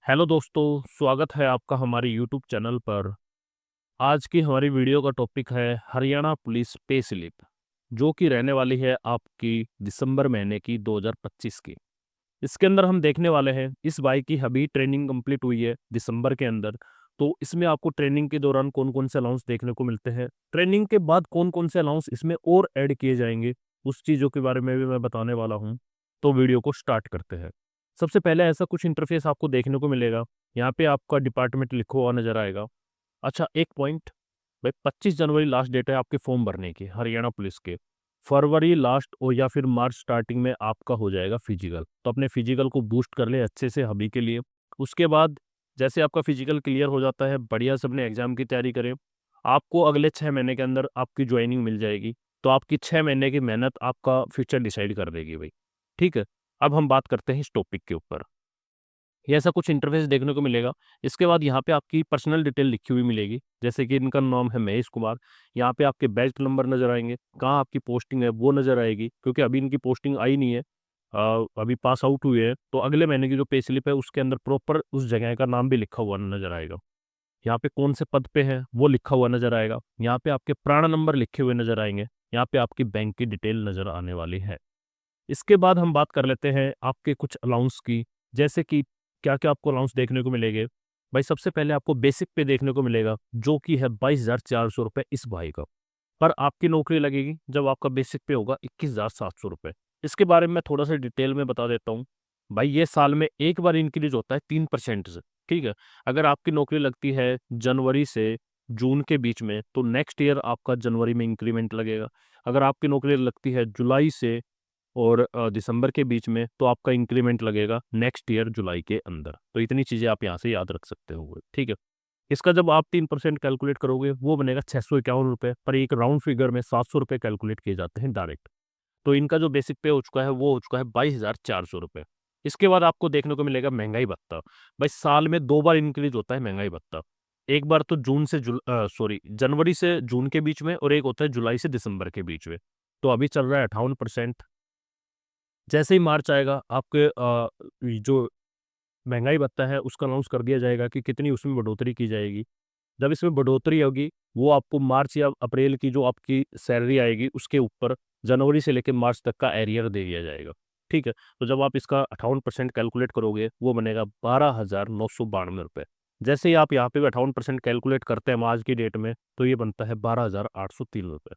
Hello दोस्तों, स्वागत है आपका हमारे यूट्यूब चैनल पर। आज की हमारी वीडियो का टॉपिक है हरियाणा पुलिस पे स्लिप, जो कि रहने वाली है आपकी दिसंबर महीने की 2025 की। इसके अंदर हम देखने वाले हैं, इस बाइक की अभी ट्रेनिंग कंप्लीट हुई है दिसंबर के अंदर। तो इसमें आपको ट्रेनिंग के दौरान कौन कौन से अलाउंस देखने को मिलते हैं, ट्रेनिंग के बाद कौन कौन से अलाउंस इसमें और ऐड किए जाएंगे, उस चीज़ों के बारे में भी मैं बताने वाला हूँ। तो वीडियो को स्टार्ट करते हैं। सबसे पहले ऐसा कुछ इंटरफेस आपको देखने को मिलेगा। यहाँ पे आपका डिपार्टमेंट लिखा हुआ नजर आएगा। अच्छा, एक पॉइंट, भाई 25 जनवरी लास्ट डेट है आपके फॉर्म भरने की हरियाणा पुलिस के। फरवरी लास्ट और या फिर मार्च स्टार्टिंग में आपका हो जाएगा फिजिकल। तो अपने फिजिकल को बूस्ट कर ले अच्छे से अभी के लिए। उसके बाद जैसे आपका फिजिकल क्लियर हो जाता है, बढ़िया से अपने एग्जाम की तैयारी करें। आपको अगले 6 महीने के अंदर आपकी ज्वाइनिंग मिल जाएगी। तो आपकी 6 महीने की मेहनत आपका फ्यूचर डिसाइड कर देगी भाई। ठीक है। अब हम बात करते हैं इस टॉपिक के ऊपर। ये ऐसा कुछ इंटरफेस देखने को मिलेगा। इसके बाद यहाँ पे आपकी पर्सनल डिटेल लिखी हुई मिलेगी, जैसे कि इनका नाम है महेश कुमार। यहाँ पे आपके बेल्ट नंबर नजर आएंगे, कहाँ आपकी पोस्टिंग है वो नजर आएगी, क्योंकि अभी इनकी पोस्टिंग आई नहीं है। अभी पास आउट हुए हैं, तो अगले महीने की जो पे स्लिप है उसके अंदर प्रॉपर उस जगह का नाम भी लिखा हुआ नजर आएगा। यहाँ पे कौन से पद पे है वो लिखा हुआ नजर आएगा। यहाँ पे आपके प्राण नंबर लिखे हुए नजर आएंगे। यहाँ पे आपकी बैंक की डिटेल नजर आने वाली है। इसके बाद हम बात कर लेते हैं आपके कुछ अलाउंस की, जैसे कि क्या क्या आपको अलाउंस देखने को मिलेंगे। भाई सबसे पहले आपको बेसिक पे देखने को मिलेगा, जो कि है 22,400 रुपये इस भाई का। पर आपकी नौकरी लगेगी जब आपका बेसिक पे होगा 21,700 रुपये। इसके बारे में मैं थोड़ा सा डिटेल में बता देता हूँ। भाई ये साल में एक बार इंक्रीज होता है 3% से। ठीक है। अगर आपकी नौकरी लगती है जनवरी से जून के बीच में, तो नेक्स्ट ईयर आपका जनवरी में इंक्रीमेंट लगेगा। अगर आपकी नौकरी लगती है जुलाई से और दिसंबर के बीच में, तो आपका इंक्रीमेंट लगेगा नेक्स्ट ईयर जुलाई के अंदर। तो इतनी चीज़ें आप यहाँ से याद रख सकते हो। ठीक है। इसका जब आप 3% कैलकुलेट करोगे वो बनेगा 651 रुपये, पर एक राउंड फिगर में 700 रुपये कैलकुलेट किए जाते हैं डायरेक्ट। तो इनका जो बेसिक पे हो चुका है वो हो चुका है 22,400 रुपये। इसके बाद आपको देखने को मिलेगा महंगाई भत्ता। भाई साल में 2 बार इंक्रीज होता है महंगाई भत्ता। एक बार तो जनवरी से जून के बीच में, और एक होता है जुलाई से दिसंबर के बीच में। तो अभी चल रहा है 58%। जैसे ही मार्च आएगा आपके ये जो महंगाई भत्ता है उसका अनाउंस कर दिया जाएगा कि कितनी उसमें बढ़ोतरी की जाएगी। जब इसमें बढ़ोतरी होगी, वो आपको मार्च या अप्रैल की जो आपकी सैलरी आएगी उसके ऊपर जनवरी से लेकर मार्च तक का एरियर दे दिया जाएगा। ठीक है। तो जब आप इसका 58% कैलकुलेट करोगे वो बनेगा 12,992 रुपये। जैसे ही आप यहाँ पे भी 58% कैलकुलेट करते हैं आज की डेट में, तो ये बनता है 12,803 रुपये।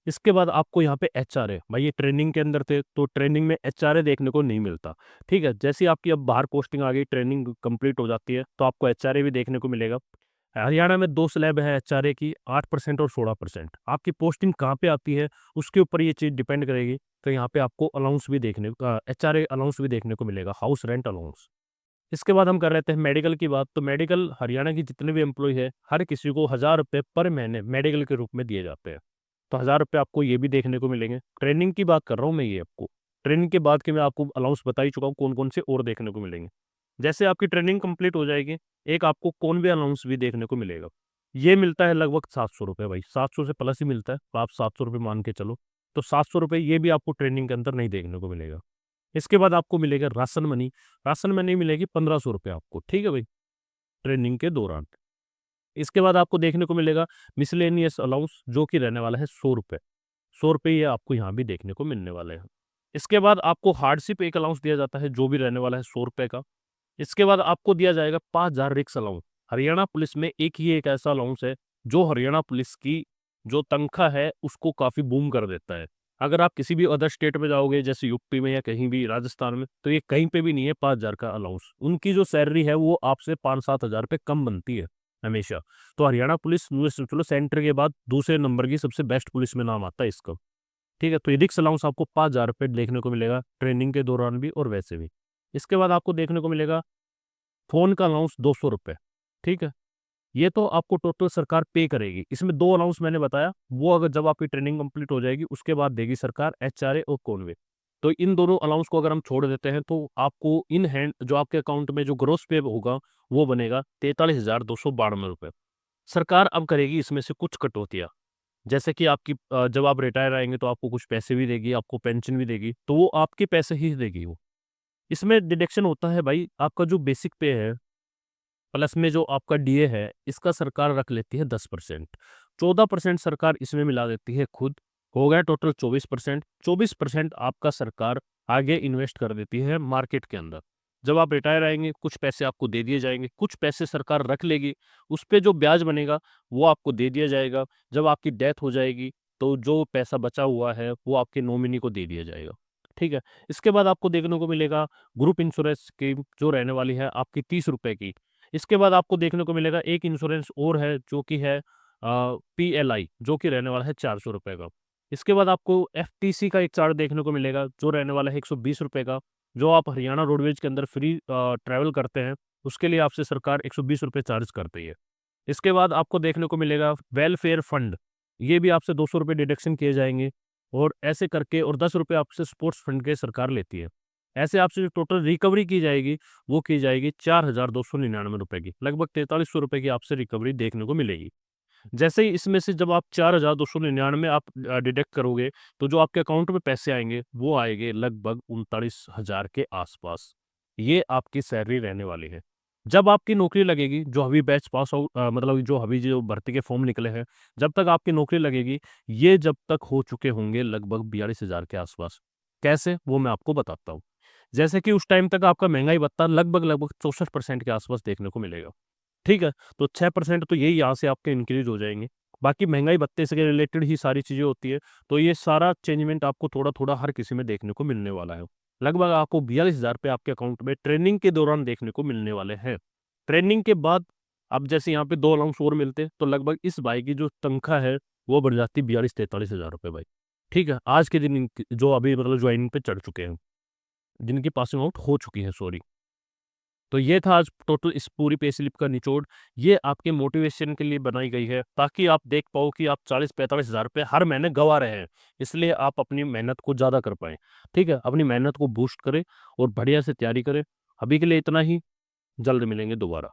इसके बाद आपको यहाँ पे एचआरए, भाई ये ट्रेनिंग के अंदर थे तो ट्रेनिंग में एचआरए देखने को नहीं मिलता। ठीक है। जैसे ही आपकी अब बाहर पोस्टिंग आ गई, ट्रेनिंग कंप्लीट हो जाती है, तो आपको एचआरए भी देखने को मिलेगा। हरियाणा में 2 स्लैब है एचआरए की, 8% और 16%। आपकी पोस्टिंग कहाँ पे आती है उसके ऊपर ये चीज़ डिपेंड करेगी। तो यहाँ पे आपको अलाउंस भी देखने एचआरए अलाउंस भी देखने को मिलेगा, हाउस रेंट अलाउंस। इसके बाद हम कर लेते हैं मेडिकल की बात। तो मेडिकल हरियाणा की जितने भी एम्प्लॉय है, हर किसी को 1,000 रुपये पर महीने मेडिकल के रूप में दिए जाते हैं। तो 1,000 रुपये आपको ये भी देखने को मिलेंगे। ट्रेनिंग की बात कर रहा हूँ मैं ये आपको। ट्रेनिंग के बाद के मैं आपको अलाउंस बता ही चुका हूँ कौन कौन से और देखने को मिलेंगे। जैसे आपकी ट्रेनिंग कंप्लीट हो जाएगी, एक आपको कौन भी अलाउंस भी देखने को मिलेगा। ये मिलता है लगभग 700 रुपये, भाई 700 से प्लस ही मिलता है, तो आप 700 रुपये मान के चलो। तो 700 रुपये ये भी आपको ट्रेनिंग के अंदर नहीं देखने को मिलेगा। इसके बाद आपको मिलेगा राशन मनी। राशन मनी मिलेगी 1,500 रुपये आपको। ठीक है भाई, ट्रेनिंग के दौरान। इसके बाद आपको देखने को मिलेगा मिसलेनियस अलाउंस, जो कि रहने वाला है 100 रुपये। 100 रुपये ये आपको यहाँ भी देखने को मिलने वाले हैं। इसके बाद आपको हार्डशिप एक अलाउंस दिया जाता है, जो भी रहने वाला है 100 रुपये का। इसके बाद आपको दिया जाएगा 5,000 रिक्स अलाउंस। हरियाणा पुलिस में एक ही एक ऐसा अलाउंस है जो हरियाणा पुलिस की जो तनख्वाह है उसको काफी बूम कर देता है। अगर आप किसी भी अदर स्टेट में जाओगे, जैसे यूपी में या कहीं भी राजस्थान में, तो ये कहीं पे भी नहीं है 5,000 का अलाउंस। उनकी जो सैलरी है वो आपसे 5-7 हज़ार रुपये कम बनती है हमेशा। तो हरियाणा पुलिस चलो सेंटर के बाद दूसरे नंबर की सबसे बेस्ट पुलिस में नाम आता है इसका। ठीक है। तो ये रिक्स अलाउंस आपको 5,000 रुपये देखने को मिलेगा ट्रेनिंग के दौरान भी और वैसे भी। इसके बाद आपको देखने को मिलेगा फ़ोन का अलाउंस 200 रुपये। ठीक है। ये तो आपको टोटल सरकार पे करेगी। इसमें 2 अलाउंस मैंने बताया, वो अगर जब आपकी ट्रेनिंग कंप्लीट हो जाएगी उसके बाद देगी सरकार, एचआरए और कॉनवे। तो इन दोनों अलाउंस को अगर हम छोड़ देते हैं, तो आपको इन हैंड जो आपके अकाउंट में जो ग्रोस पे होगा वो बनेगा 43,292 रुपये। सरकार अब करेगी इसमें से कुछ कटौतियाँ। जैसे कि आपकी जब आप रिटायर आएंगे तो आपको कुछ पैसे भी देगी, आपको पेंशन भी देगी, तो वो आपके पैसे ही देगी वो। इसमें डिडक्शन होता है भाई, आपका जो बेसिक पे है प्लस में जो आपका डीए है इसका सरकार रख लेती है 10%। 14% सरकार इसमें मिला देती है खुद। हो गया टोटल 24%। 24% आपका सरकार आगे इन्वेस्ट कर देती है मार्केट के अंदर। जब आप रिटायर आएंगे कुछ पैसे आपको दे दिए जाएंगे, कुछ पैसे सरकार रख लेगी, उस पे जो ब्याज बनेगा वो आपको दे दिया जाएगा। जब आपकी डेथ हो जाएगी तो जो पैसा बचा हुआ है वो आपके नॉमिनी को दे दिया जाएगा। ठीक है। इसके बाद आपको देखने को मिलेगा ग्रुप इंश्योरेंस स्कीम जो रहने वाली है आपकी 30 रुपए की। इसके बाद आपको देखने को मिलेगा एक इंश्योरेंस और है जो कि है पीएलआई, जो कि रहने वाला है 400 रुपए का। इसके बाद आपको एफटीसी का एक चार्ज देखने को मिलेगा जो रहने वाला है 120 रुपए का। जो आप हरियाणा रोडवेज के अंदर फ्री ट्रैवल करते हैं उसके लिए आपसे सरकार 120 रुपए चार्ज करती है। इसके बाद आपको देखने को मिलेगा वेलफेयर फंड, ये भी आपसे 200 रुपये डिडक्शन किए जाएंगे। और ऐसे करके और 10 रुपये आपसे स्पोर्ट्स फंड के सरकार लेती है। ऐसे आपसे जो टोटल रिकवरी की जाएगी वो की जाएगी 4,299 रुपए की, लगभग 4300 रुपए की आपसे रिकवरी देखने को मिलेगी। जैसे ही इसमें से जब आप 4,299 आप डिडक्ट करोगे तो जो आपके अकाउंट में पैसे आएंगे वो आएंगे लगभग 39,000 के आसपास। ये आपकी सैलरी रहने वाली है। जब आपकी नौकरी लगेगी, जो अभी बैच पास आउट मतलब जो अभी जो भर्ती के फॉर्म निकले हैं, जब तक आपकी नौकरी लगेगी, ये जब तक हो चुके होंगे लगभग 42,000 के आसपास। कैसे? वो मैं आपको बताता हूँ। जैसे कि उस टाइम तक आपका महंगाई भत्ता लगभग 64% के आसपास देखने को मिलेगा। ठीक है? तो 6% तो यही यहाँ से आपके इंक्रीज़ हो जाएँगे। बाकी महँगाई भत्ते से रिलेटेड ही सारी चीज़ें होती है, तो ये सारा चेंजमेंट आपको थोड़ा-थोड़ा हर किसी में देखने को मिलने वाला है। लगभग आपको 42,000 रुपए आपके अकाउंट में ट्रेनिंग के दौरान देखने को मिलने वाले हैं। ट्रेनिंग के बाद अब जैसे यहाँ पे 2 अलाउंस और मिलते, तो लगभग इस भाई की जो तनख्वाह है, वो बढ़ जाती 42-43,000 रुपए भाई। ठीक है? आज के दिन इनकी जो अभी मतलब जॉइनिंग पे चढ़ चुके हैं, जिनकी पासिंग आउट हो चुकी है, सॉरी। तो ये था आज टोटल इस पूरी पे स्लिप का निचोड़। ये आपके मोटिवेशन के लिए बनाई गई है ताकि आप देख पाओ कि आप 40-45 हज़ार रुपए हर महीने गँवा रहे हैं। इसलिए आप अपनी मेहनत को ज़्यादा कर पाएँ। ठीक है? अपनी मेहनत को बूस्ट करें और बढ़िया से तैयारी करें। अभी के लिए इतना ही, जल्द मिलेंगे दोबारा।